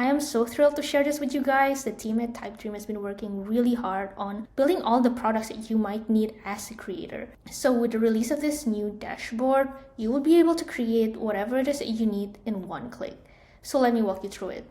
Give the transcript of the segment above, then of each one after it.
I am so thrilled to share this with you guys. The team at Typedream has been working really hard on building all the products that you might need as a creator. So with the release of this new dashboard, you will be able to create whatever it is that you need in one click. So let me walk you through it.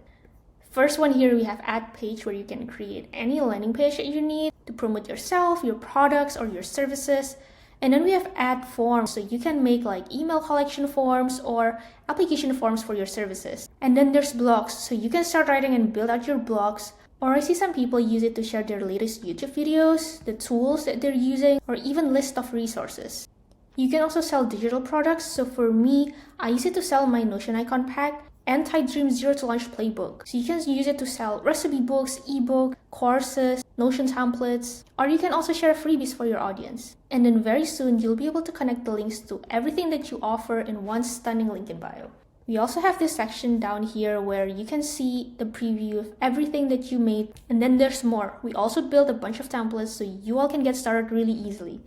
First one here, we have Add Page, where you can create any landing page that you need to promote yourself, your products, or your services. And then we have Add Forms, so you can make like email collection forms or application forms for your services. And then there's Blogs, so you can start writing and build out your blogs. Or I see some people use it to share their latest YouTube videos, the tools that they're using, or even list of resources. You can also sell digital products, so for me, I use it to sell my Notion icon pack and Typedream Zero to Launch Playbook. So you can use it to sell recipe books, ebook, courses, Notion templates, or you can also share freebies for your audience. And then very soon, you'll be able to connect the links to everything that you offer in one stunning link in bio. We also have this section down here where you can see the preview of everything that you made. And then there's more. We also built a bunch of templates so you all can get started really easily.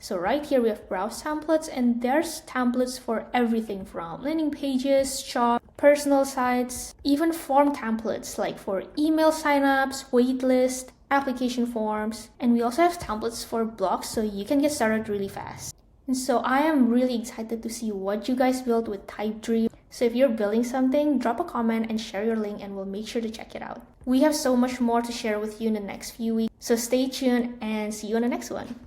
So right here we have browse templates, and there's templates for everything from landing pages, shop, personal sites, even form templates like for email signups, waitlist, application forms. And we also have templates for blogs so you can get started really fast. And so I am really excited to see what you guys built with Typedream. So if you're building something, drop a comment and share your link and we'll make sure to check it out. We have so much more to share with you in the next few weeks. So stay tuned and see you on the next one.